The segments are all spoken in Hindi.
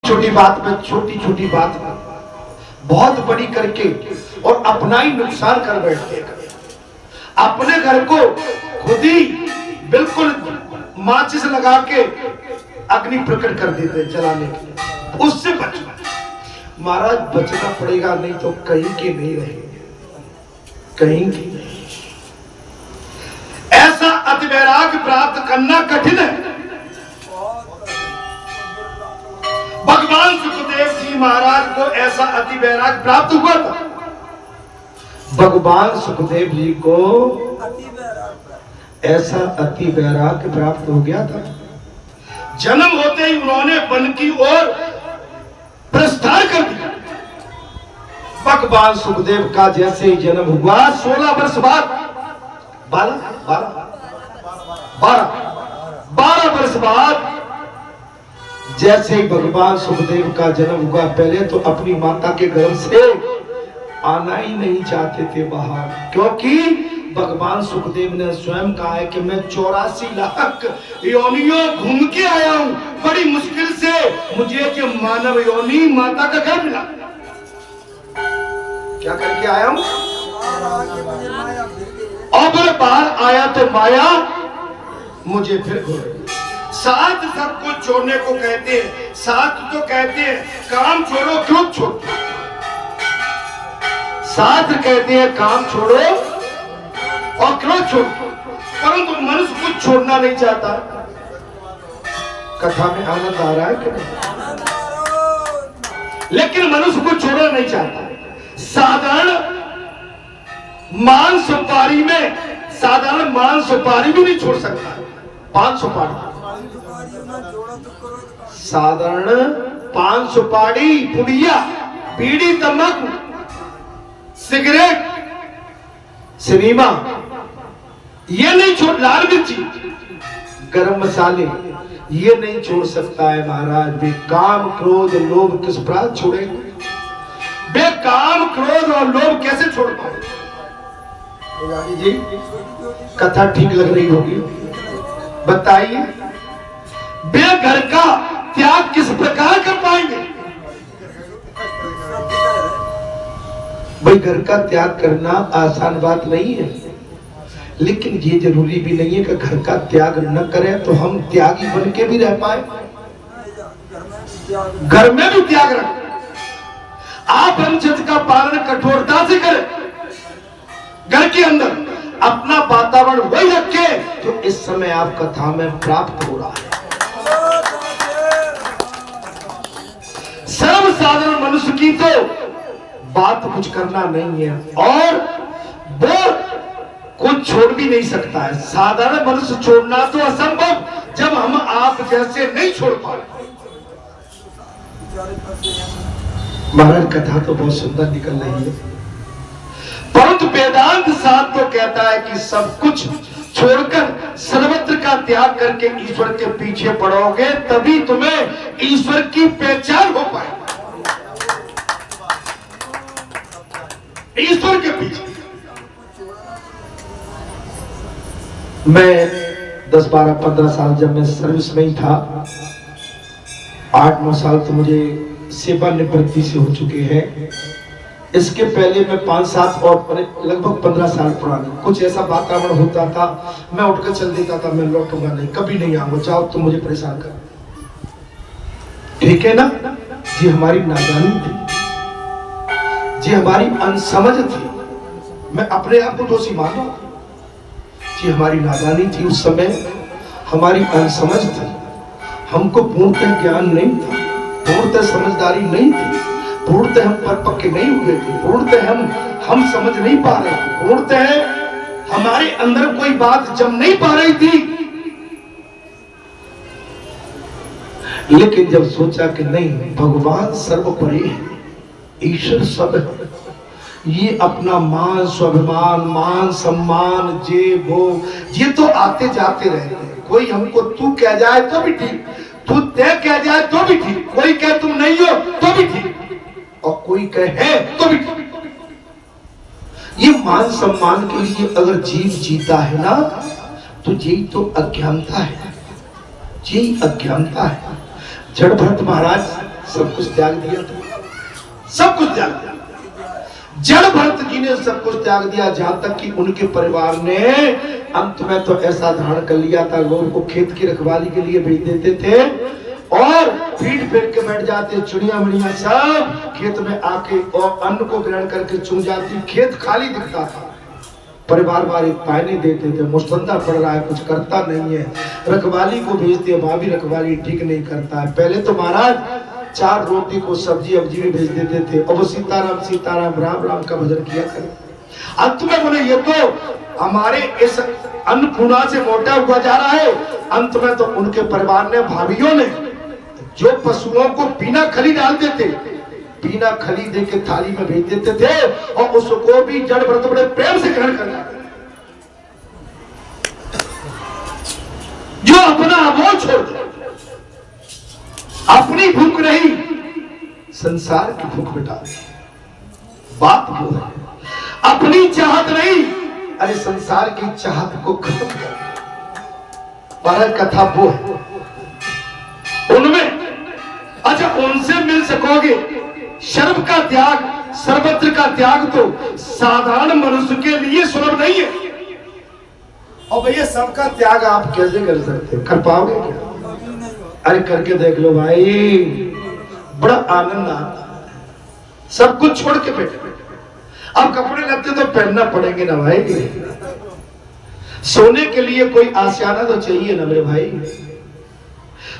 छोटी बात में, छोटी छोटी बात में बहुत बड़ी करके और अपना ही नुकसान कर बैठते हैं। अपने घर को खुद ही बिल्कुल माचिस लगा के अग्नि प्रकट कर देते हैं जलाने के लिए। उससे बचना महाराज, बचना पड़ेगा, नहीं तो कहीं के नहीं रहेंगे, कहीं के नहीं। ऐसा अतिवैराग्य प्राप्त करना कठिन है। भगवान सुखदेव जी महाराज को ऐसा अतिवैराग्य प्राप्त हुआ था। भगवान सुखदेव जी को ऐसा अतिवैराग्य प्राप्त हो गया था। जन्म होते ही उन्होंने वन की ओर प्रस्थान कर दिया। भगवान सुखदेव का जैसे ही जन्म हुआ 16 वर्ष बाद 12 वर्ष बाद जैसे ही भगवान सुखदेव का जन्म हुआ, पहले तो अपनी माता के गर्भ से आना ही नहीं चाहते थे बाहर, क्योंकि भगवान सुखदेव ने स्वयं कहा है कि मैं 84 लाख योनियों घूम के आया हूं, बड़ी मुश्किल से मुझे जो मानव योनि माता का घर मिला। क्या करके आया हूं? और बाहर आया तो माया मुझे फिर घोर। साथ सब कुछ छोड़ने को कहते हैं, साथ तो कहते हैं काम छोड़ो क्रोध छोड़ो, साथ कहते हैं काम छोड़ो और क्रोध छोड़ो, परंतु मनुष्य कुछ छोड़ना नहीं चाहता। कथा में आनंद आ रहा है कि नहीं? लेकिन मनुष्य कुछ छोड़ना नहीं चाहता। साधारण मान सुपारी में, साधारण मान सुपारी भी नहीं छोड़ सकता। पान सुपारी, साधारण पान सुपारी, पुड़िया, बीड़ी, तंबाकू, सिगरेट, सिनेमा, ये नहीं छोड़, लाल मिर्ची, गरम मसाले, ये नहीं छोड़ सकता है महाराज। वे काम क्रोध लोभ किस प्रकार छोड़ेंगे? वे काम क्रोध और लोभ कैसे छोड़ पाएंगे? जी कथा ठीक लग रही होगी, बताइए। वे घर का त्याग किस प्रकार कर पाएंगे? भाई घर का त्याग करना आसान बात नहीं है, लेकिन ये जरूरी भी नहीं है कि घर का त्याग न करें तो हम त्यागी बन के भी रह पाए। घर में भी त्याग रखें। आप अनुचित का पालन कठोरता से करें, घर के अंदर अपना वातावरण वही रखे तो इस समय आप कथा में प्राप्त हो रहा है। सर्वसाधारण मनुष्य की तो बात कुछ करना नहीं है और वो कुछ छोड़ भी नहीं सकता है। साधारण मनुष्य छोड़ना तो असंभव, जब हम आप जैसे नहीं छोड़ पाए। महाराज कथा तो बहुत सुंदर निकल रही है, परंतु वेदांत शास्त्र तो कहता है कि सब कुछ छोड़कर सर्वत्र का त्याग करके ईश्वर के पीछे पड़ोगे, तभी तुम्हें ईश्वर की पहचान हो पाए। ईश्वर के पीछे मैं 10, 12, 15 साल जब मैं सर्विस में ही था, 8, 9 साल तो मुझे सेवानिवृत्ति से हो चुके हैं। इसके पहले मैं 5, 7 और लगभग 15 साल पुरानी कुछ ऐसा वातावरण होता था, मैं उठकर चल देता था, मैं लौटूंगा नहीं, कभी नहीं आऊंगा, जाओ तो मुझे परेशान कर। ठीक है ना? जी हमारी नादानी थी, जी हमारी अनसमझ थी। मैं अपने आप को दोषी मानता हूं, जी हमारी नादानी थी। उस समय हमारी अनसमझ थी, हमको पूर्णतः ज्ञान नहीं था, पूर्णतः समझदारी नहीं थी, पूर्णतः हम परिपक्व नहीं हुए थे, पूर्णतः हम समझ नहीं पा रहे थे, पूर्णतः हमारे अंदर कोई बात जम नहीं पा रही थी। लेकिन जब सोचा कि नहीं, भगवान सर्वोपरि है, ईश्वर सब है, ये अपना मान स्वाभिमान, मान सम्मान, ये तो आते जाते रहते हैं। कोई हमको तू कह जाए तो भी ठीक, तू ते कह जाए तो भी ठीक, कोई कहे तुम नहीं हो तो भी ठीक, और कोई कहे तो भी ठीक। ये मान सम्मान के लिए अगर जीव जीता है ना, तो यही तो अज्ञानता है, यही अज्ञानता है। जड़ भरत महाराज सब कुछ त्याग दिया था, सब कुछ त्याग दिया। जड़ भरत जी ने सब कुछ त्याग दिया, जहां तक कि उनके परिवार ने अंत में तो ऐसा धारण कर लिया था, लोगों को खेत की रखवाली के लिए भेज देते थे और पीठ फेर के बैठ जाते, चिड़िया मिड़िया सब खेत में आके और अन्न को ग्रहण करके चुन जाती, खेत खाली दिखता था। परिवार वाले ताने देते थे, मुस्तंदा पड़ रहा है, कुछ करता नहीं है, रखवाली को भेजते हैं, वहां भी रखवाली ठीक नहीं करता है। पहले तो महाराज 4 रोटी को सब्जी अब्जी में भेज देते थे और वो सीताराम सीताराम राम राम का भजन किया करे। अंत में बोले ये तो हमारे इस अन्नपूर्णा से मोटा हुआ जा रहा है। अंत में तो उनके परिवार ने, भाभीियों ने जो पशुओं को बिना खली डालते थे, बिना खली दे के थाली में भेज देते थे और उसको भी जड़ भरत बड़े प्रेम से ग्रहण करना, जो अपना वो छोड़ दे, अपनी भूख नहीं संसार की भूख मिटा, बात वो है। अपनी चाहत नहीं, अरे संसार की चाहत को खत्म कर, पर कथा वो है उनमें। अच्छा, उनसे मिल सकोगे, शर्म का त्याग, सर्वत्र का त्याग तो साधारण मनुष्य के लिए सुलभ नहीं है। और भैया सबका त्याग आप कैसे कर सकते हो, कर पाओगे क्या? अरे करके देख लो भाई, बड़ा आनंद आता, सब कुछ छोड़ के बैठे। अब कपड़े लगते तो पहनना पड़ेंगे ना भाई, सोने के लिए कोई आशियाना तो चाहिए ना मेरे भाई।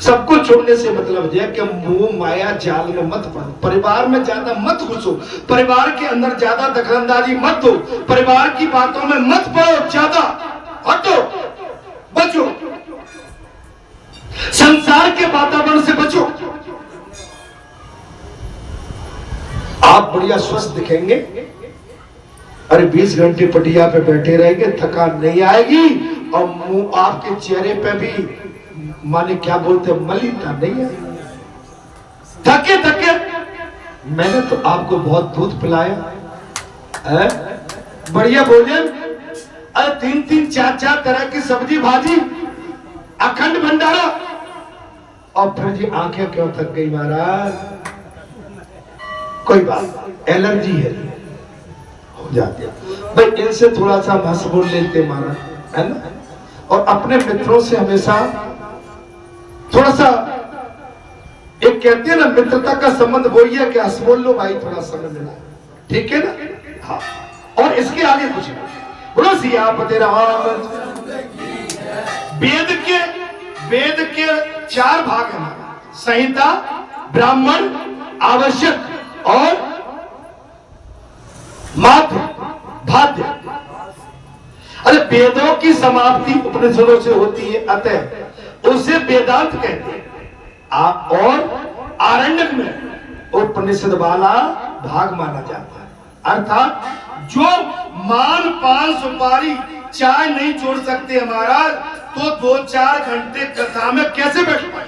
सब कुछ छोड़ने से मतलब है कि मोह माया जाल में मत पड़ो, परिवार में ज्यादा मत घुसो, परिवार के अंदर ज्यादा दखलंदाजी मत दो, परिवार की बातों में मत पड़ो, ज्यादा हटो, बचो, संसार के वातावरण से बचो। आप बढ़िया स्वस्थ दिखेंगे, अरे 20 घंटे पटिया पे बैठे रहेंगे, थकान नहीं आएगी और मुंह आपके चेहरे पे भी माने क्या बोलते हैं, मलिनता नहीं है। थके थके, मैंने तो आपको बहुत दूध पिलाया है, बढ़िया भोजन, अरे 3-3 4-4 तरह की सब्जी भाजी, अखंड भंडारा, और फिर जी आंखें क्यों थक गई महाराज? कोई बात, एलर्जी है, हो जाती है भाई, इनसे थोड़ा सा हंस बोल लेते महाराज, है ना। और अपने मित्रों से हमेशा थोड़ा सा, एक कहते हैं ना मित्रता का संबंध वही है कि हंस बोल लो भाई, थोड़ा समय मिला, ठीक है ना। हाँ, और इसके आगे कुछ बोलो सियापति राम। वेद के 4 भाग हैं, संहिता, ब्राह्मण, आवश्यक और माध्य भाद्य। अरे वेदों की समाप्ति उपनिषदों से होती है, अतः उसे वेदांत कहते हैं। और आरण्यक में उपनिषद वाला भाग माना जाता है। अर्थात जो मान पान सुपारी चाय नहीं छोड़ सकते महाराज, तो 2-4 घंटे कथा में कैसे बैठ पाए?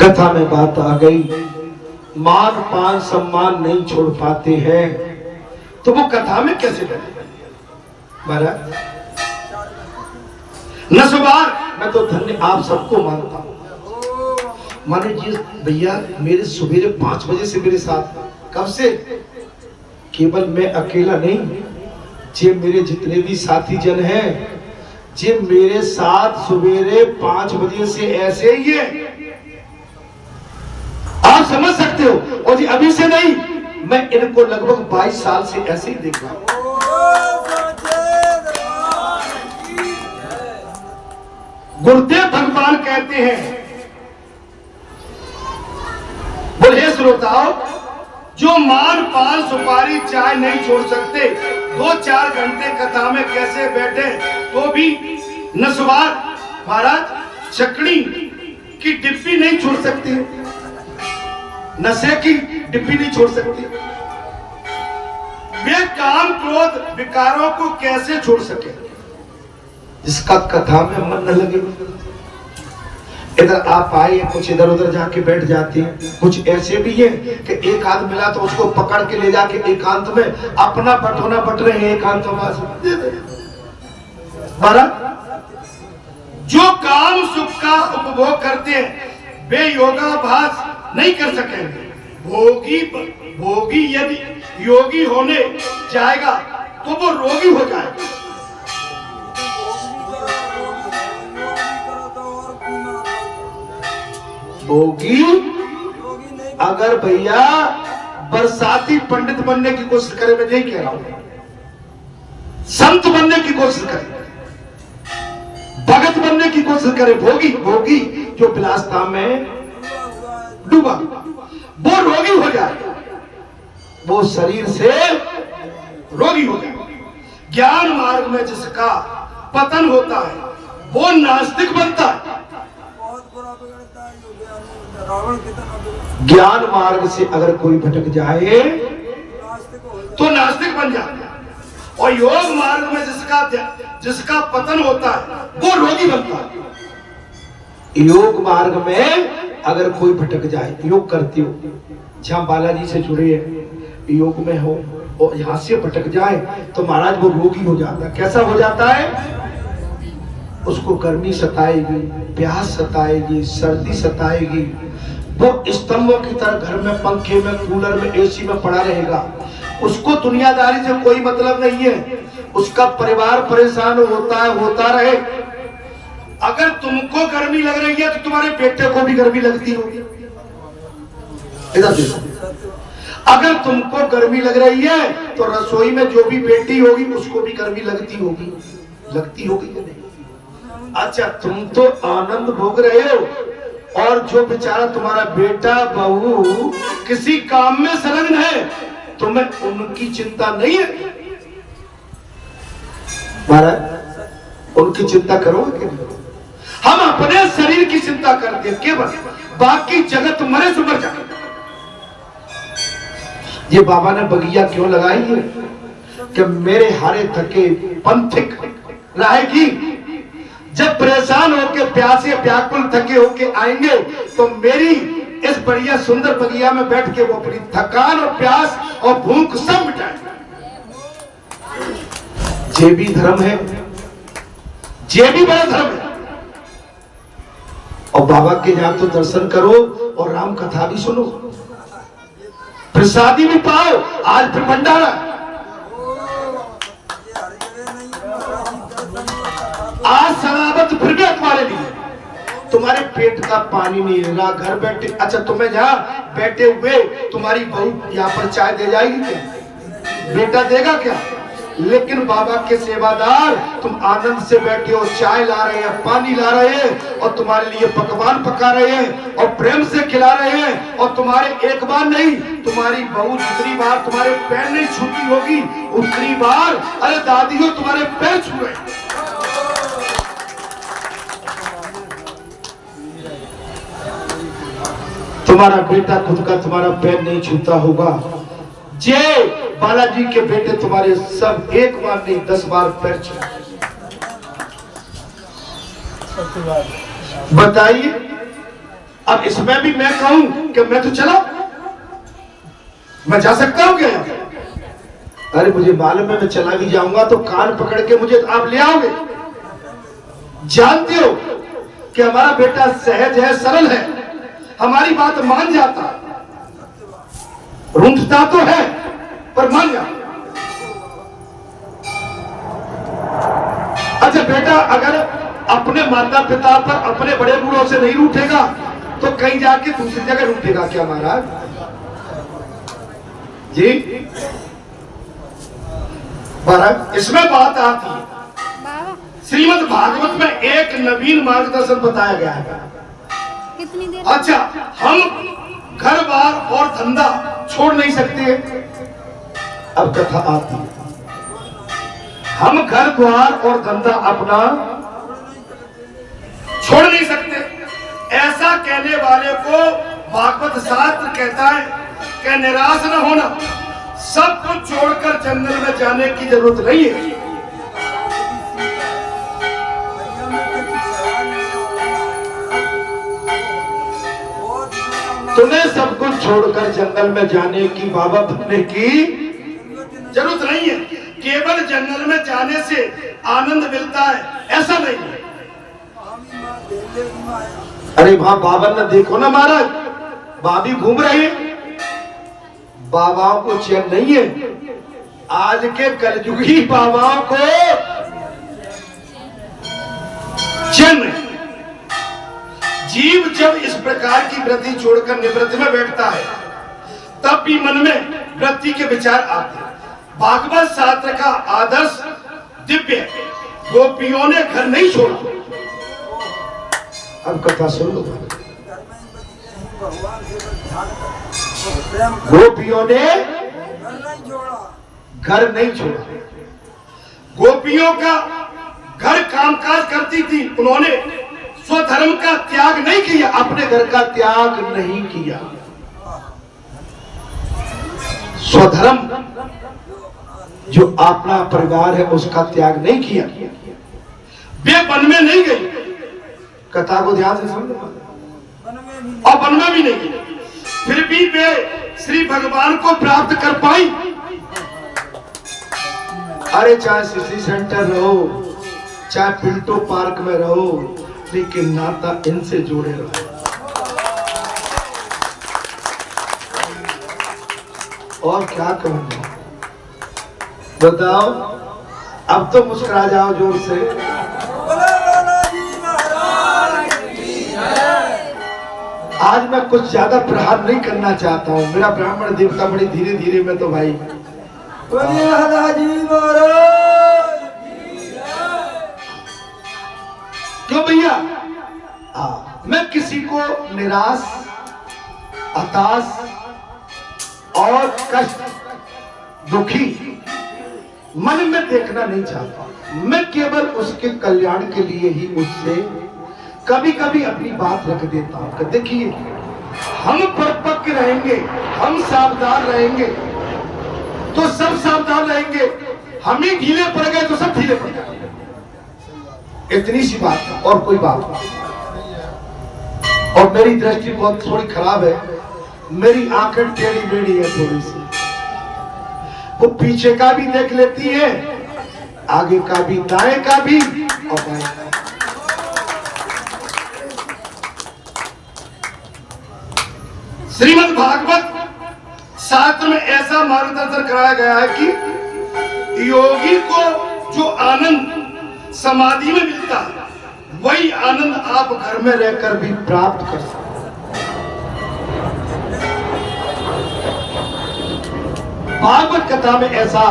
कथा में बात आ गई, मान पान सम्मान नहीं छोड़ पाते हैं, तो वो कथा में कैसे बैठे महाराज? नसवार, मैं तो धन्य आप सबको मानता हूं। माने जी भैया, मेरे सवेरे 5 बजे से मेरे साथ, कब से? केवल मैं अकेला नहीं, जे मेरे जितने भी साथी जन हैं, जे मेरे साथ सवेरे 5 बजे से ऐसे ही है, आप समझ सकते हो। और जी अभी से नहीं, मैं इनको लगभग 22 साल से ऐसे ही देख रहा हूं। गुरुदेव भगवान कहते हैं, बोले श्रोताओ, जो मान पान सुपारी चाय नहीं छोड़ सकते, 2-4 घंटे कथा में कैसे बैठे, तो भी नस्वार महाराज चकड़ी की डिब्बी नहीं छोड़ सकते, नशे की डिब्बी नहीं छोड़ सकते, वे काम क्रोध विकारों को कैसे छोड़ सके जिसका कथा में मन न लगे। इधर आप आए, कुछ इधर उधर जाके बैठ जाते हैं। कुछ ऐसे भी है कि एक आध मिला तो उसको पकड़ के ले जाके एकांत में अपना बटोना बट रहे हैं एकांतवास। जो काम सुख का उपभोग करते हैं वे योगाभ्यास नहीं कर सकेंगे। भोगी यदि योगी होने जाएगा तो वो रोगी हो जाएगा। भोगी अगर भैया बरसाती पंडित बनने की कोशिश करे, मैं नहीं कह रहा हूं, संत बनने की कोशिश करे, भगत बनने की कोशिश करे, भोगी जो विलासता में डूबा वो रोगी हो जाए, वो शरीर से रोगी हो जाए। ज्ञान मार्ग में जिसका पतन होता है वो नास्तिक बनता है। ज्ञान मार्ग से अगर कोई भटक जाए तो नास्तिक बन जाता है, और योग मार्ग में जिसका पतन होता है वो रोगी बनता है। योग मार्ग में अगर कोई भटक जाए, योग करते हो, जहां बालाजी से जुड़े हैं, योग में हो और यहां से भटक जाए तो महाराज वो रोगी हो जाता है। कैसा हो जाता है? उसको गर्मी सताएगी, प्यास सताएगी, सर्दी सताएगी, वो स्तंभों की तरह घर में पंखे में कूलर में एसी में पड़ा रहेगा। उसको दुनियादारी से कोई मतलब नहीं है, उसका परिवार परेशान होता रहे। अगर तुमको गर्मी लग रही है तो तुम्हारे बेटे को भी गर्मी लगती होगी। इधर देखो, अगर तुमको गर्मी लग रही है तो रसोई में जो भी बेटी होगी उसको भी गर्मी लगती होगी कि नहीं? अच्छा, तुम तो आनंद भोग रहे हो, और जो बेचारा तुम्हारा बेटा बहू किसी काम में संलग्न है, तुम्हें उनकी चिंता नहीं है? महाराज उनकी चिंता करोगे कि नहीं? हम अपने शरीर की चिंता करते हैं केवल, बाकी जगत मरे से मर जाए। ये बाबा ने बगिया क्यों लगाई है कि मेरे हारे थके पंथिक रहेगी, जब परेशान होके प्यासे व्याकुल थके होके आएंगे तो मेरी इस बढ़िया सुंदर बगिया में बैठ के वो अपनी थकान और प्यास और भूख सब मिटाएंगे। ये भी धर्म है, ये भी बड़ा धर्म है। और बाबा के यहाँ तो दर्शन करो और राम कथा भी सुनो, प्रसादी भी पाओ। आज फिर भंडारा, आज शराबत फिर भी तुम्हारे लिए, तुम्हारे पेट का पानी नहीं रहा, घर बैठे। अच्छा, तुम्हें जहां बैठे हुए तुम्हारी बहू यहाँ पर चाय दे जाएगी क्या? बेटा देगा क्या? लेकिन बाबा के सेवादार तुम आनंद से बैठे हो, चाय ला रहे हैं, पानी ला रहे हैं, और तुम्हारे लिए पकवान पका रहे हैं और प्रेम से खिला रहे हैं। और तुम्हारे एक बार नहीं, तुम्हारी बहू दूसरी बार तुम्हारे पैर नहीं छूती होगी, उतनी बार अरे दादी हो तुम्हारे पैर छू रहे। तुम्हारा बेटा खुद का तुम्हारा पैर नहीं छूता होगा, जे बालाजी के बेटे तुम्हारे सब एक बार नहीं 10 बार पैर छूते। बताइए, अब इसमें भी मैं कहूं कि मैं तो चला, मैं जा सकता हूं क्या? अरे मुझे मालूम है मैं चला भी जाऊंगा तो कान पकड़ के मुझे आप ले आओगे। जानते हो कि हमारा बेटा सहज है, सरल है, हमारी बात मान जाता, रूठता तो है पर मान जाता। अच्छा बेटा अगर अपने माता पिता पर अपने बड़े बूढ़ों से नहीं रूठेगा तो कहीं जाके दूसरी जगह रूठेगा क्या महाराज जी? महाराज इसमें बात आती है, श्रीमद् भागवत में एक नवीन मार्गदर्शन बताया गया है। कितनी देर? अच्छा, हम घर बार और धंधा छोड़ नहीं सकते। अब कथा आती है, हम घर द्वार और धंधा अपना छोड़ नहीं सकते। ऐसा कहने वाले को भागवत शास्त्र कहता है कि निराश न होना, सब कुछ छोड़कर जंगल में जाने की जरूरत नहीं है। हमें सब कुछ छोड़कर जंगल में जाने की, बाबा बनने की जरूरत नहीं है। केवल जंगल में जाने से आनंद मिलता है ऐसा नहीं है। अरे वहां बाबा ने देखो ना महाराज, बाबी घूम रही है, बाबाओं को चैन नहीं है। आज के कलयुगी बाबाओं को चैन नहीं। जीव जब इस प्रकार की वृत्ति छोड़कर निवृत्ति में बैठता है तब भी मन में वृत्ति के विचार आते हैं। भागवत शास्त्र का आदर्श दिव्य है। गोपियों ने घर नहीं छोड़ा। अब कथा सुन लो। गोपियों ने घर नहीं छोड़ा। गोपियों का घर कामकाज करती थी, उन्होंने स्वधर्म का त्याग नहीं किया, अपने घर का त्याग नहीं किया। स्वधर्म जो अपना परिवार है उसका त्याग नहीं किया। वे वन में नहीं गई। कथा को ध्यान से समझो। और वन में भी नहीं गई, फिर भी वे श्री भगवान को प्राप्त कर पाई। अरे चाहे सिटी सेंटर रहो, चाहे पिल्टो पार्क में रहो, लेकिन नाता इनसे जोड़े रहो। और क्या कहूंगा बताओ। अब तो मुस्कुरा जाओ जोर से। आज मैं कुछ ज्यादा प्रहार नहीं करना चाहता हूँ। मेरा ब्राह्मण देवता बड़ी धीरे धीरे में तो भाई क्यों भैया। मैं किसी को निराश, हताश और कष्ट, दुखी मन में देखना नहीं चाहता। मैं केवल उसके कल्याण के लिए ही उससे कभी कभी अपनी बात रख देता हूं कि देखिए हम परिपक्व रहेंगे, हम सावधान रहेंगे तो सब सावधान रहेंगे, हम ही ढीले पड़ गए तो सब ढीले पड़ जाएंगे। इतनी सी बात है और कोई बात नहीं। और मेरी दृष्टि बहुत थोड़ी खराब है, मेरी आंखें टेढ़ी मेढ़ी है थोड़ी सी। वो पीछे का भी देख लेती है, आगे का भी, दाएं का भी और बाएं का। श्रीमद् भागवत शास्त्र में ऐसा मार्गदर्शन कराया गया है कि योगी को जो आनंद समाधि में मिलता है वही आनंद आप घर में रहकर भी प्राप्त कर सकते हैं। भागवत कथा में ऐसा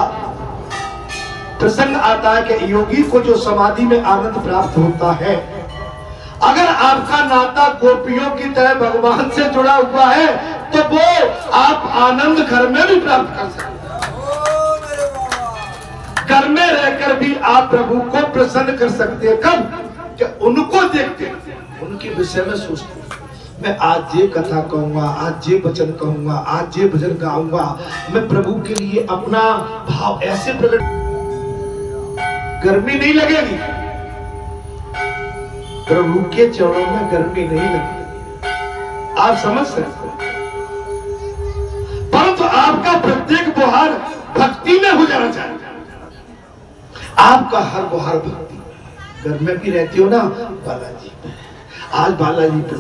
प्रसंग आता है कि योगी को जो समाधि में आनंद प्राप्त होता है, अगर आपका नाता गोपियों की तरह भगवान से जुड़ा हुआ है तो वो आप आनंद घर में भी प्राप्त कर सकते हैं। घर में रहकर भी आप प्रभु को प्रसन्न कर सकते हैं। कब? कि उनको देखते हैं, उनके विषय में सोचते हैं। मैं आज ये कथा कहूंगा, आज ये वचन कहूंगा, आज ये भजन गाऊंगा। मैं प्रभु के लिए अपना भाव ऐसे प्रकट, गर्मी नहीं लगेगी। प्रभु के चरणों में गर्मी नहीं लगती, आप समझ सकते हैं। परंतु आपका प्रत्येक बुहार भक्ति में हो जाना चाहिए। आपका हर बुहार भक्ति। घर में भी रहती हो ना, बालाजी आज बालाजी पर,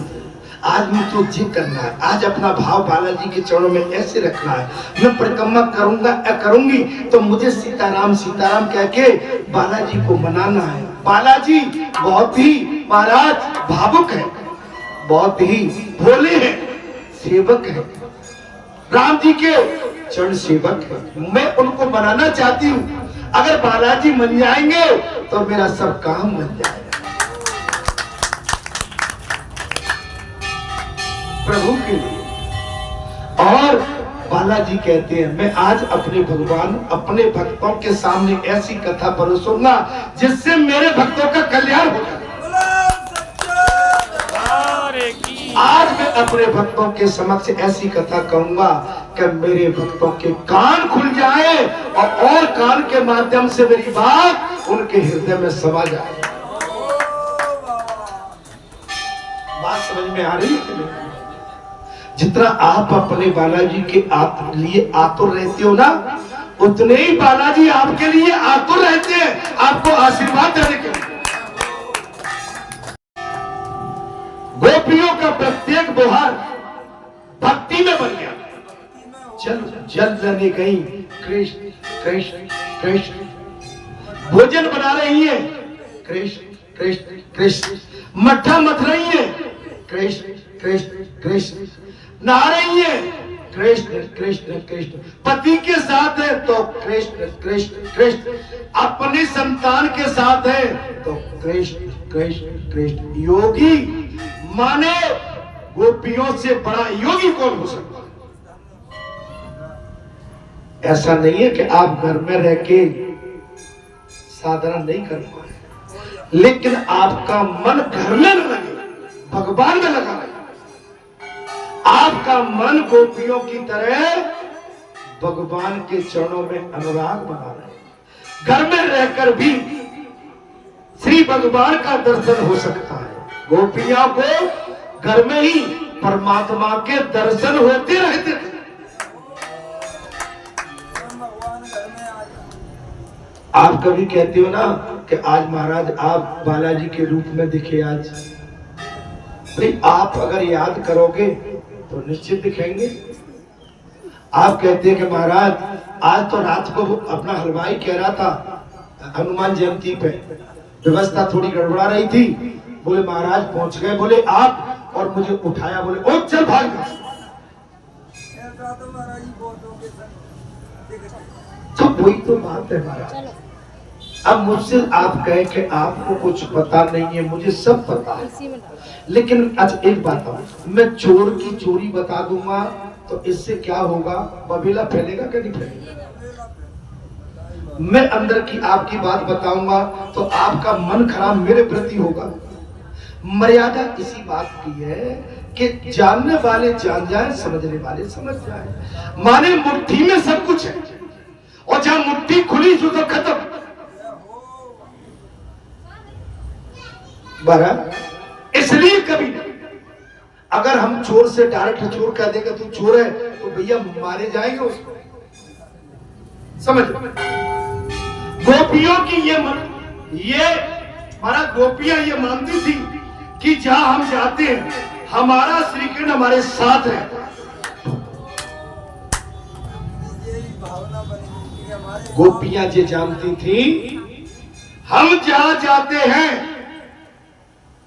आज मुझे जी करना है, आज अपना भाव बालाजी के चरणों में ऐसे रखना है। मैं परिक्रमा करूंगा या करूंगी तो मुझे सीताराम सीताराम कह के बालाजी को मनाना है। बालाजी बहुत ही महाराज भावुक है, बहुत ही भोले हैं, सेवक है, राम जी के चरण सेवक है। मैं उनको मनाना चाहती हूँ। अगर बालाजी मन जाएंगे तो मेरा सब काम बन जाएगा। प्रभु के लिए। और बालाजी कहते हैं मैं आज अपने भगवान, अपने भक्तों के सामने ऐसी कथा परोसूंगा जिससे मेरे भक्तों का कल्याण हो जाए। आज मैं अपने भक्तों के समक्ष ऐसी कथा कहूंगा कि मेरे भक्तों के कान खुल जाए और कान के माध्यम से मेरी बात उनके हृदय में समा जाए। बात समझ में आ रही है? जितना आप अपने बालाजी के लिए आतुर रहते हो ना, उतने ही बालाजी आपके लिए आतुर रहते हैं आपको आशीर्वाद देने के लिए। गोपियों का प्रत्येक व्यवहार भक्ति में बन गया। चल जल लेने गई, कृष्ण कृष्ण कृष्ण। भोजन बना रही है, कृष्ण कृष्ण कृष्ण। मट्ठा मथ रही है, कृष्ण कृष्ण कृष्ण। नहा रही है, कृष्ण कृष्ण कृष्ण। पति के साथ है तो कृष्ण कृष्ण कृष्ण। अपने संतान के साथ है तो कृष्ण कृष्ण कृष्ण। योगी माने गोपियों से बड़ा योगी कौन हो सकता है? ऐसा नहीं है कि आप घर में रह के साधना नहीं कर पाए, लेकिन आपका मन घर में न लगे, भगवान में लगा रहे। आपका मन गोपियों की तरह भगवान के चरणों में अनुराग बना रहे। घर में रहकर भी श्री भगवान का दर्शन हो सकता है। गोपियों को घर में ही परमात्मा के दर्शन होते रहते थे। आप कभी कहते हो ना कि आज महाराज आप बालाजी के रूप में दिखे आज। भाई आप अगर याद करोगे तो निश्चित दिखेंगे। आप कहते हैं कि महाराज आज तो रात को अपना हलवाई कह रहा था हनुमान जयंती पे व्यवस्था थोड़ी गड़बड़ा रही थी, बोले महाराज पहुंच गए, बोले आप, और मुझे उठाया, बोले ओ चल भाग। तो वही तो बात है महाराज। अब मुझसे आप कहे कि आपको कुछ पता नहीं है, मुझे सब पता है, लेकिन अच्छा एक बात है, मैं चोर की चोरी बता दूंगा तो इससे क्या होगा? बबीला फैलेगा कि नहीं फैलेगा? मैं अंदर की आपकी बात बताऊंगा तो आपका मन खराब मेरे प्रति होगा। मर्यादा इसी बात की है कि जानने वाले जान जाए, समझने वाले समझ जाए। माने मुट्ठी में सब कुछ है, और जहां मुट्ठी खुली तो सब खत्म। बहरहाल इसलिए कभी नहीं, अगर हम चोर से डायरेक्ट चोर कह देंगे तू चोर है तो भैया मारे जाएंगे उसको। समझ गोपियों की ये हमारा गोपियां ये मानती थी कि जहां हम जाते हैं हमारा श्री कृष्ण हमारे साथ है। गोपियां ये जानती थी हम जहां जाते हैं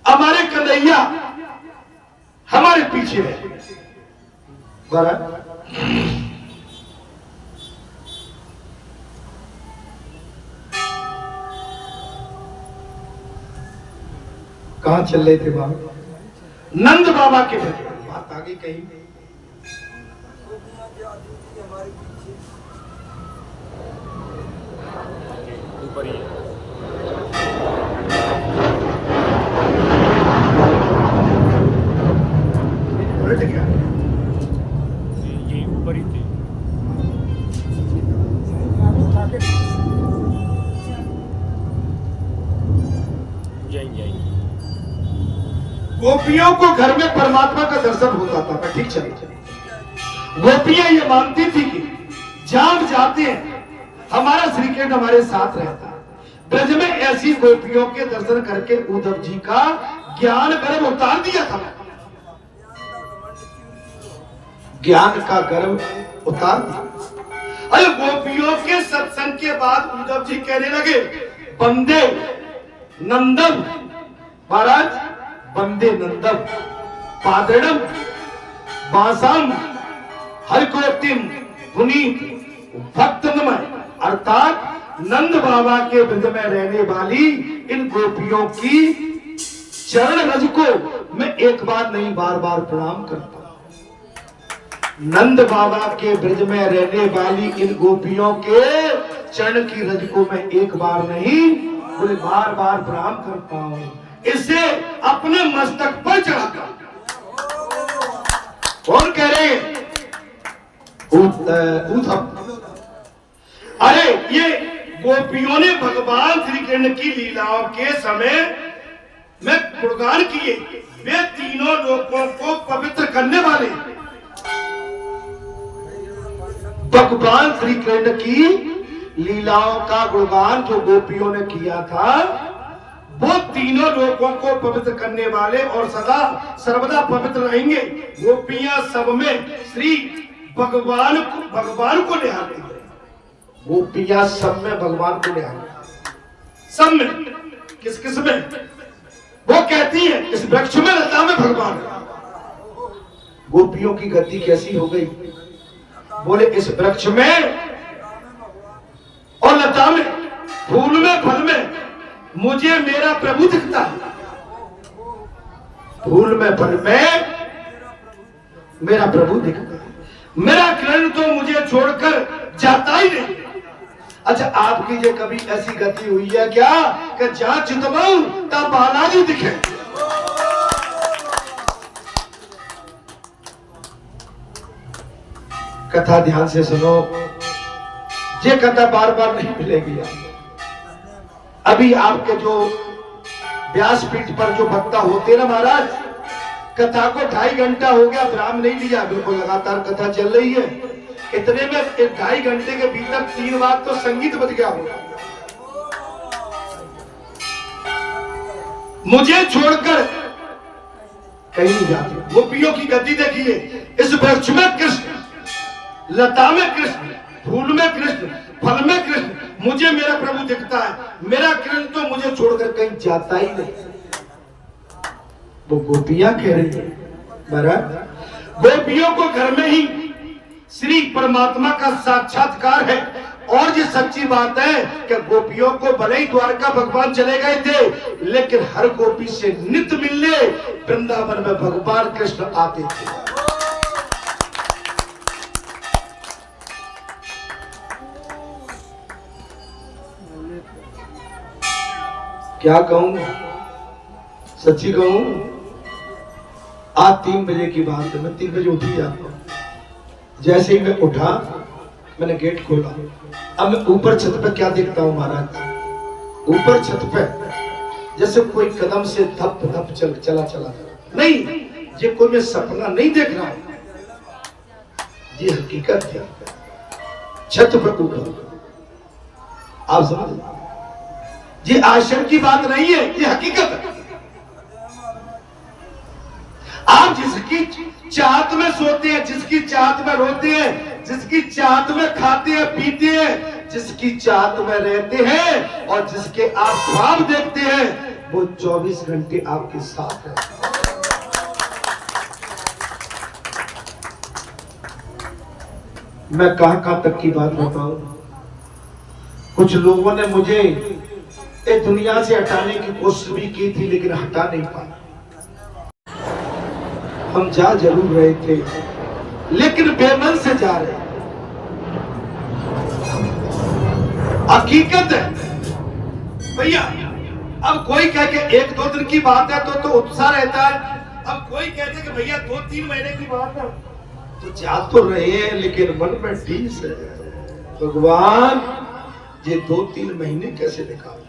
हमारे कन्हैया हमारे पीछे है। कहां चल रहे थे बाबा? नंद बाबा के भजन। बात आगे कहीं ऊपर ही क्या ये ऊपर ही थे। गोपियों को घर में परमात्मा का दर्शन होता था। ठीक चले गोपियां ये मानती थी कि जहां जाते हैं हमारा श्री कृष्ण हमारे साथ रहता है। ब्रज में ऐसी गोपियों के दर्शन करके उद्धव जी का ज्ञान गर्भ उतार दिया था। ज्ञान का गर्भ उतार दिया। अरे गोपियों के सत्संग के बाद उद्धव जी कहने लगे बंदे नंदन महाराज, बंदे नंदन पादड़म बासम हरिकोटिम पुनीत भक्तमय, अर्थात नंद बाबा के ब्रज में रहने वाली इन गोपियों की चरण रज को मैं एक बार नहीं बार बार प्रणाम करता। नंद बाबा के ब्रज में रहने वाली इन गोपियों के चरण की रज को मैं एक बार नहीं बोले बार बार प्रणाम करता हूं। इसे अपने मस्तक पर चढ़ाता। कौन कह रहे हैं? उद्धव। अरे ये गोपियों ने भगवान श्री कृष्ण की लीलाओं के समय में गुणगान किए। वे तीनों लोगों को पवित्र करने वाले भगवान श्री कृष्ण की लीलाओं का गुणगान जो गोपियों ने किया था, वो तीनों लोगों को पवित्र करने वाले और सदा सर्वदा पवित्र रहेंगे। गोपियां सब में श्री भगवान को निहारती है। गोपियां सब में भगवान को निहारती, सब में। किस किस में? वो कहती है इस वृक्ष में लता में भगवान। गोपियों की गति कैसी हो गई? बोले इस वृक्ष में और लता में, फूल में, फल में मुझे मेरा प्रभु दिखता है। फूल में, फल में मेरा प्रभु दिखता है। मेरा कृष्ण तो मुझे छोड़कर जाता ही नहीं। अच्छा, आपकी ये कभी ऐसी गति हुई है क्या कि जहां चितवाऊं तब बालाजी दिखे? कथा ध्यान से सुनो, ये कथा बार बार नहीं मिलेगी। अभी आपके जो व्यासपीठ पर जो वक्ता होते हैं ना महाराज, कथा को 2.5 घंटा हो गया, विराम नहीं लिया, बिल्कुल लगातार कथा चल रही है। इतने में 2.5 घंटे के भीतर 3 बार तो संगीत बज गया होगा। मुझे छोड़कर कहीं नहीं जाते। गोपियों की गति देखिए, इस वृक्ष में कृष्ण, लता में कृष्ण, फूल में कृष्ण, फल में कृष्ण, मुझे मेरा प्रभु दिखता है। मेरा कृष्ण तो मुझे छोड़कर कहीं जाता ही नहीं। वो गोपियां कह रही है महाराज, गोपियों को घर में ही श्री परमात्मा का साक्षात्कार है। और ये सच्ची बात है कि गोपियों को भले ही द्वारका भगवान चले गए थे, लेकिन हर गोपी से नित्य मिलने वृंदावन में भगवान कृष्ण आते थे। क्या कहूं, सच्ची कहूं, आज 3 बजे की बात है। मैं 3 बजे उठ ही जाता हूं। जैसे ही मैं उठा, मैंने गेट खोला। अब मैं ऊपर छत पे क्या देखता हूं महाराज? ऊपर छत पे जैसे कोई कदम से धप धप चला नहीं, ये कोई मैं सपना नहीं देख रहा हूं, ये हकीकत है। छत पे ऊपर, आप समझ, ये आश्चर्य की बात नहीं है, ये हकीकत है। आप जिसकी चाहत में सोते हैं, जिसकी चाहत में रोते हैं, जिसकी चाहत में खाते हैं पीते हैं, जिसकी चाहत में रहते हैं और जिसके आप ख्वाब देखते हैं, वो 24 घंटे आपके साथ है। मैं कहां तक की बात बताऊं। कुछ लोगों ने मुझे इस दुनिया से हटाने की कोशिश भी की थी, लेकिन हटा नहीं पाए। हम जा जरूर रहे थे, लेकिन बेमन से जा रहे। हकीकत है भैया। अब कोई कह के 1-2 दिन की बात है तो उत्साह रहता है। अब कोई कहते कि भैया 2-3 महीने की बात है, तो जा तो रहे हैं, लेकिन मन में ठीस है। भगवान ये 2-3 महीने कैसे निकाले?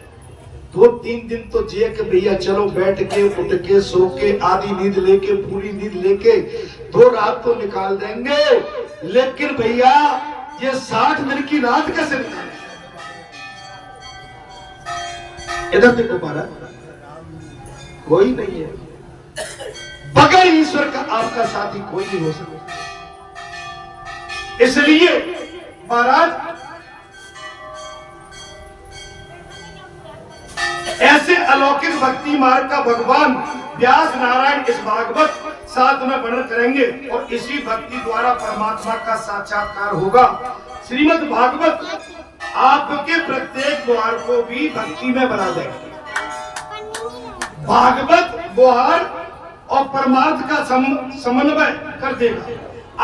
2-3 दिन तो जिए कि भैया चलो बैठ के, उठ के, सो के, आधी नींद लेके, पूरी नींद लेके 2 रात तो निकाल देंगे, लेकिन भैया ये 60 दिन की रात कैसे निकाले? इधर देखो महाराज, कोई नहीं है बगैर ईश्वर का। आपका साथी कोई नहीं हो सकता। इसलिए महाराज ऐसे अलौकिक भक्ति मार्ग का भगवान व्यास नारायण इस भागवत साथ में वर्णन करेंगे, और इसी भक्ति द्वारा परमात्मा का साक्षात्कार होगा। श्रीमद् भागवत आपके प्रत्येक द्वार को भी भक्ति में बना देगा। भागवत द्वार और परमार्थ का समन्वय कर देगा।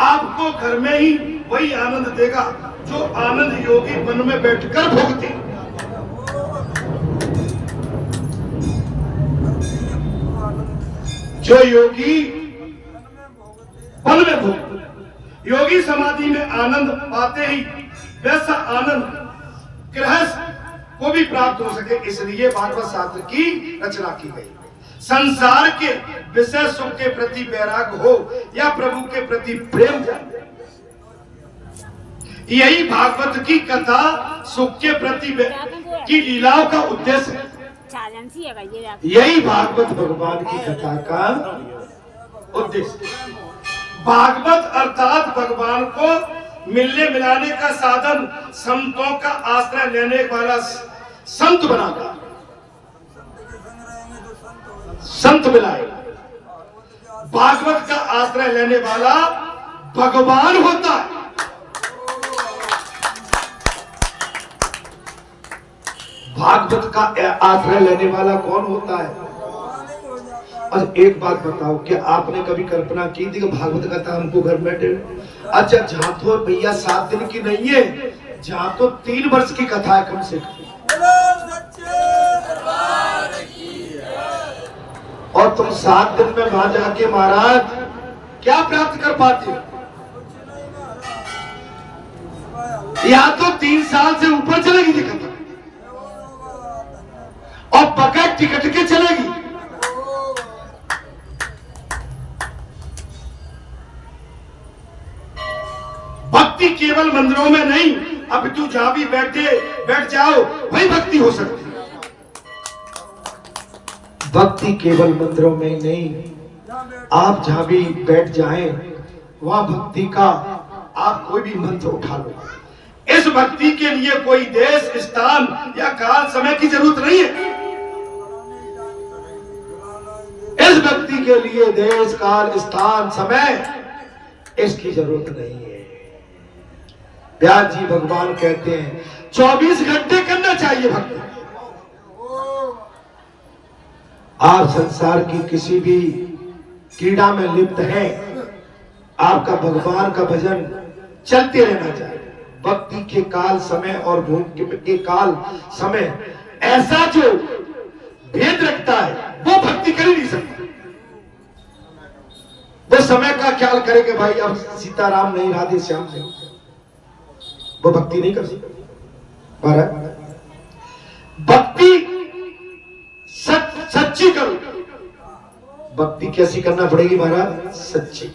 आपको घर में ही वही आनंद देगा जो आनंद योगी वन में बैठकर भोगते। जो योगी वन में भोगते, योगी समाधि में आनंद पाते ही वैसा आनंद गृहस्थ को भी प्राप्त हो सके, इसलिए भागवत शास्त्र की रचना की गई। संसार के विषय सुख के प्रति वैराग हो या प्रभु के प्रति प्रेम जाए, यही भागवत की कथा सुख के प्रति की लीलाओं का उद्देश्य है। यही भागवत भगवान की कथा का उद्देश्य। भागवत अर्थात भगवान को मिलने मिलाने का साधन, संतों का आश्रय लेने वाला संत बनाता, संत मिलाए। भागवत का आश्रय लेने वाला भगवान होता है। भागवत का आश्रय लेने वाला कौन होता है? और एक बात बताओ, क्या आपने कभी कल्पना की थी कि भागवत कथा हमको घर बैठे? अच्छा, जहां तो भैया 7 दिन की नहीं है, जहां तो 3 वर्ष की कथा है कम से कम, और तुम 7 दिन में वहां जाके महाराज क्या प्राप्त कर पाते हो? या तो 3 साल से ऊपर चलेगी ये कथा, और बगैर टिकट के चलेगी। भक्ति केवल मंदिरों में नहीं, अब तू जहां भी बैठ जाओ वही भक्ति हो सकती है। भक्ति केवल मंदिरों में ही नहीं, आप जहां भी बैठ जाएं वहां भक्ति का आप कोई भी मंत्र उठा लो। इस भक्ति के लिए कोई देश, स्थान या काल समय की जरूरत नहीं है। इस भक्ति के लिए देश, काल, स्थान, समय इसकी जरूरत नहीं है। व्यास जी भगवान कहते हैं 24 घंटे करना चाहिए भक्ति। आप संसार की किसी भी क्रीड़ा में लिप्त हैं, आपका भगवान का भजन चलते रहना चाहिए। भक्ति के काल, समय और भोग के काल, समय ऐसा जो भेद रखता है वो भक्ति कर ही नहीं सकता। वो समय का ख्याल करे कि भाई अब सीताराम नहीं, राधे श्याम नहीं, वो भक्ति नहीं कर सकता। भक्ति सच्ची करो। भक्ति कैसी करना पड़ेगी महाराज? सच्ची,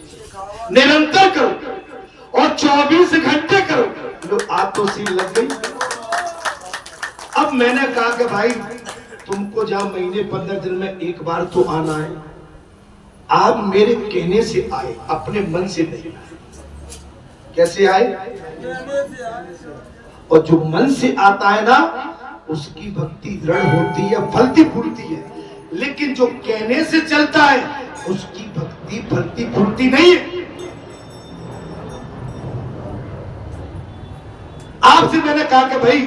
निरंतर करो और 24 घंटे करो। लो, आज तो सील लग गई। अब मैंने कहा कि भाई तुमको जहां महीने 15 दिन में एक बार तो आना है, आप मेरे कहने से आए, अपने मन से नहीं। कैसे आए? और जो मन से आता है ना, उसकी भक्ति दृढ़ होती है, फलती फूलती है। लेकिन जो कहने से चलता है उसकी भक्ति फलती फूलती नहीं है। आपसे मैंने कहा कि भाई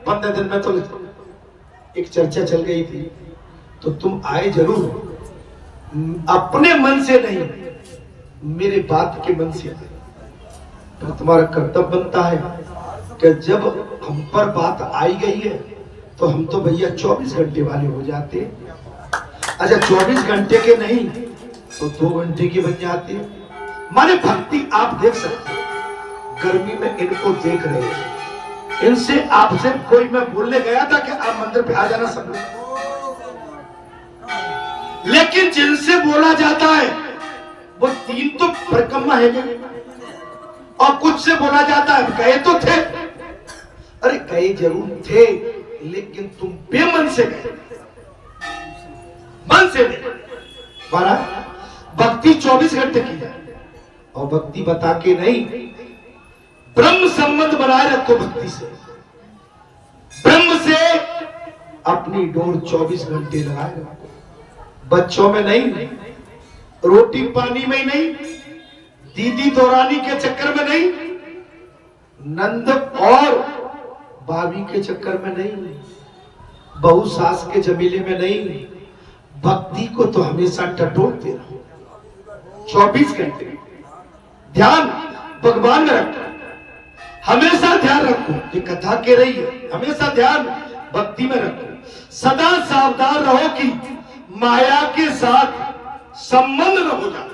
15 दिन में तो एक चर्चा चल गई थी, तो तुम आए जरूर, अपने मन से नहीं, मेरे बात के मन से आए। तो तुम्हारा कर्तव्य बनता है कि जब हम पर बात आई गई है तो हम तो भैया 24 घंटे वाले हो जाते। अच्छा, 24 घंटे के नहीं तो 2 घंटे की बन जाती। माने भक्ति आप देख सकते हो। गर्मी में इनको देख रहे हैं, इनसे आपसे कोई, मैं बोलने गया था कि आप मंदिर पे आ जाना सब, लेकिन जिनसे बोला जाता है वो 3 तो परिक्रमा है और कुछ से बोला जाता है गए तो थे। अरे गए जरूर थे, लेकिन तुम बेमन से गए, मन से नहीं। भक्ति 24 घंटे की है, और भक्ति बता के नहीं, ब्रह्म संबंध बनाए रखो भक्ति से। ब्रह्म से अपनी डोर 24 घंटे लगाए रखो। बच्चों में नहीं, रोटी पानी में नहीं, दीदी दौरानी के चक्कर में नहीं, नंद और भाभी के चक्कर में नहीं, बहू सास के जमीले में नहीं। भक्ति को तो हमेशा टटोलते रहो 24 घंटे। ध्यान भगवान में रखो, हमेशा ध्यान रखो। ये कथा कह रही है, हमेशा ध्यान भक्ति में रखो। सदा सावधान रहो कि माया के साथ संबंध न हो जाए।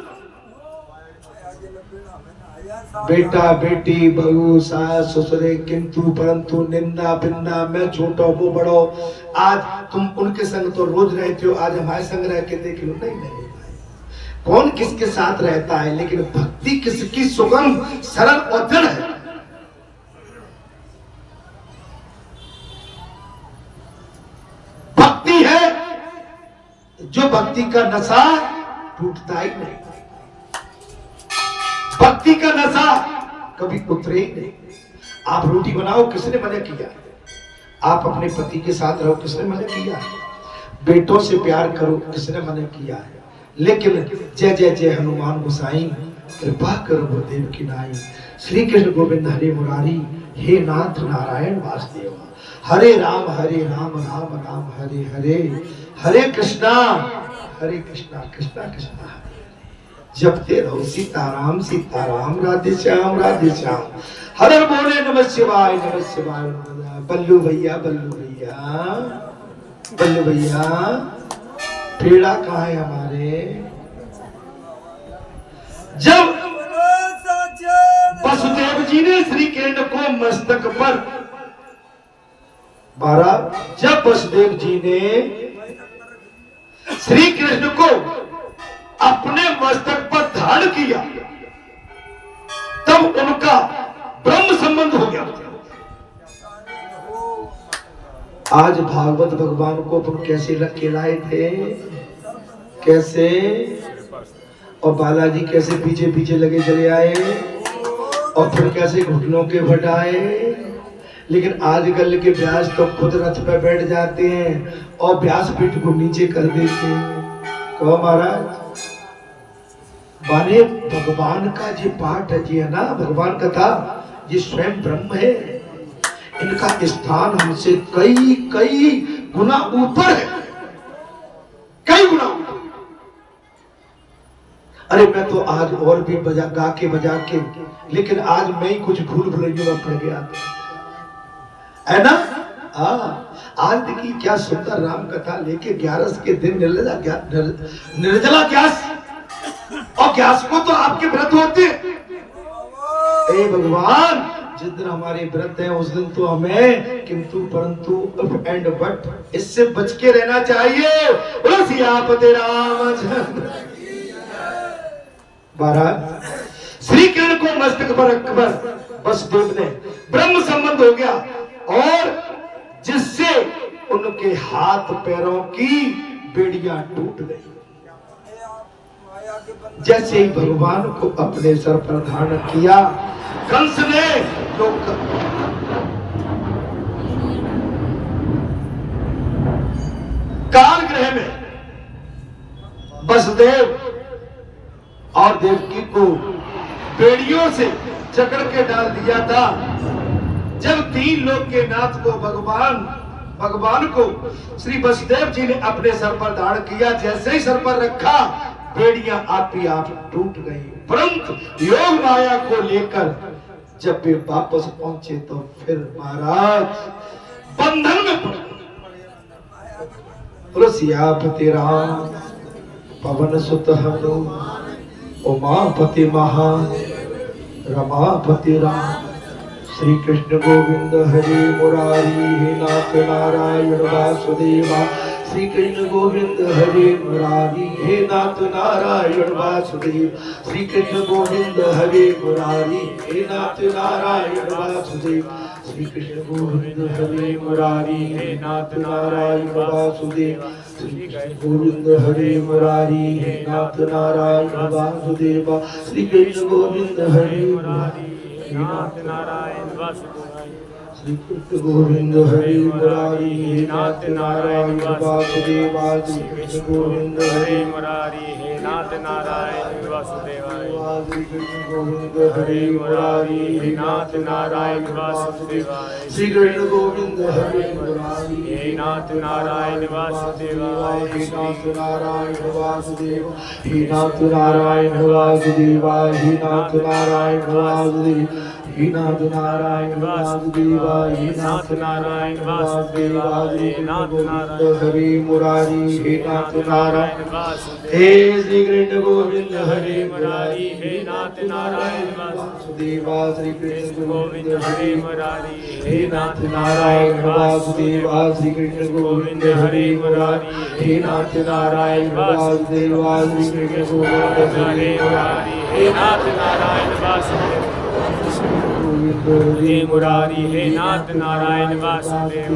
बेटा बेटी, बहू सास ससुरे, किंतु परंतु, निंदा बिंदा, मैं छोटा वो बड़ो। आज तुम उनके संग तो रोज रहते हो, आज हमारे संग रह के देख लो। नहीं नहीं, कौन किसके साथ रहता है, लेकिन भक्ति किसकी सुगम सरल और दृढ़ है। जो भक्ति का नशा टूटता ही नहीं, भक्ति का नशा कभी उतरे ही नहीं। आप रोटी बनाओ, किसने मना किया? आप अपने पति के साथ रहो, किसने मना किया? बेटों से प्यार करो, किसने मना किया है? लेकिन जय जय जय हनुमान गोसाई, कृपा करो गुरुदेव की नाई। श्री कृष्ण गोविंद हरे मुरारी, हे नाथ नारायण वासुदेवा। हरे राम राम राम हरे हरे, हरे कृष्णा कृष्णा कृष्णा हरे। जपते रहो सीताराम सीताराम, राधे श्याम हर हर बोले नमः शिवाय बल्लू भैया पेड़ा कहाँ है हमारे? जब वसुदेव जी ने श्री कृष्ण को मस्तक पर जब वसुदेव जी ने श्री कृष्ण को अपने मस्तक पर धारण किया, तब उनका ब्रह्म संबंध हो गया। आज भागवत भगवान को अपन कैसे रख के लाए थे, कैसे, और बालाजी कैसे पीछे पीछे लगे चले आए, और फिर कैसे घुटनों के बटाए। लेकिन आजकल के व्यास तो खुद रथ पे बैठ जाते हैं और व्यास पीठ को नीचे कर देते हैं। कहो महाराज, माने भगवान का जो पाठ है जी, है ना, भगवान का था, ये स्वयं ब्रह्म है। इनका स्थान हमसे कई कई गुना ऊपर है, कई गुना ऊपर। अरे मैं तो आज और भी गा के, लेकिन आज मैं ही कुछ भूल भुलैया में पड़ गया, है ना। आज देखिए क्या सुंदर राम कथा लेके 11 के दिन निर्जला ग्यास, और ग्यास को तो आपके व्रत होते हैं। ए भगवान, जिस दिन हमारे व्रत हैं उस दिन तो हमें किंतु परंतु एंड बट इससे बच के रहना चाहिए। बोलो सियापति रामचंद्र। महाराज श्री कृष्ण को मस्तक पर रखकर वसुदेव ने ब्रह्म संबंध हो गया, और जिससे उनके हाथ पैरों की बेड़ियां टूट गई। जैसे ही भगवान को अपने सर पर धारण किया, कंस ने कालगृह में वसुदेव और देवकी को बेड़ियों से जकड़ के डाल दिया था। जब 3 लोक के नाथ को भगवान को श्री वसुदेव जी ने अपने सर पर धारण किया, जैसे ही सर पर रखा, बेड़ियां आप ही आप टूट गई। परंतु योग माया को लेकर जब वे वापस पहुंचे तो फिर महाराज बंधन में पड़ गए। सियापति राम पवन सुत हनुमान, उमापति महान, रमापति राम। श्री कृष्ण गोविंद हरि मुरारी, हे नाथ नारायण वासुदेवा। श्री कृष्ण गोविंद हरि मुरारी, हे नाथ नारायण वासुदेव। श्री कृष्ण गोविंद हरि मुरारी, हे नाथ नारायण वासुदेव। श्री कृष्ण गोविंद हरि मुरारी, हे नाथ नारायण वासुदेव। श्री कृष्ण गोविंद हरि मुरारी, हे नाथ नारायण वासुदेव। श्री कृष्ण गोविंद हरि मुरारी, हे नाथ नारायण वासुदेव। श्री कृष्ण गोविंद हरि मुरारी, हे नाथ नारायण वासुदेव। श्री कृष्ण गोविंद हरि मुरारी, हे नाथ नारायण वासुदेव। श्री कृष्ण गोविंद हरि मुरारी, हे नाथ नारायण वासुदेव। श्री कृष्ण गोविंद हरि मुरारी, हे नाथ नारायण वासुदेव। हे नाथ नारायण वासुदेव, हे नाथ नारायण वासुदेव। हे नाथ नारायण वासुदेव, हे नाथ नारायण वासुदेव। हे नाथ नारायण वासुदेव। हे नाथ नारायण हरि मुरारी, हे नाथ नारायण वासुदेव। हे श्री कृष्ण गोविंद हरि मुरारी, हे नाथ नारायण वासुदेव। श्री कृष्ण गोविंद हरि मुरारी, हे नाथ नारायण वासुदेव। श्री कृष्ण गोविंद हरि मुरारी, हे नाथ नारायण वासुदेव। श्री कृष्ण गोविंद हरि मुरारी, हे नाथ नारायण वासुदेव। हे मुरारी, हे नाथ नारायण वासुदेव।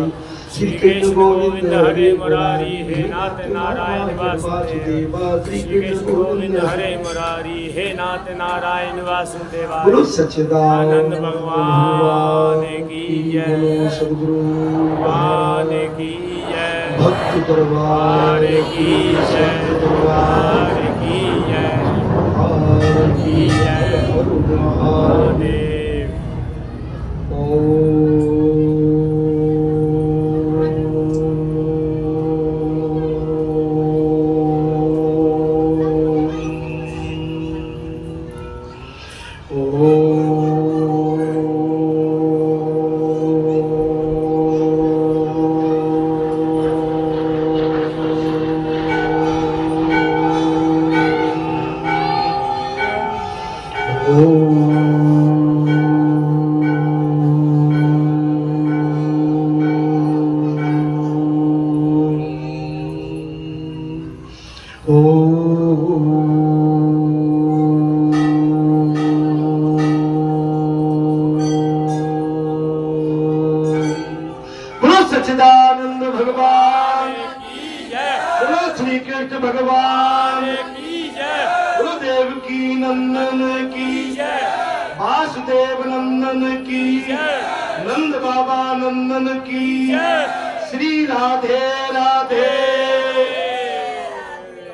श्री कृष्ण गोविंद हरे मुरारी हे नाथ नारायण वासुदेव श्री श्री कृष्ण गोविंद हरे मुरारी हे नाथ नारायण वासुदेव बोलो सच्चिदानंद भगवान की जय बोलो सद्गुरु भगवान की जय भक्त दरबार की जय दरबार की जय की जय महादेव सच्चिदानंद भगवान की जय बोलो श्री कृष्ण भगवान की जय गुरुदेव की नंदन की जय वासुदेव नंदन की जय नंद बाबा नंदन की जय श्री राधे राधे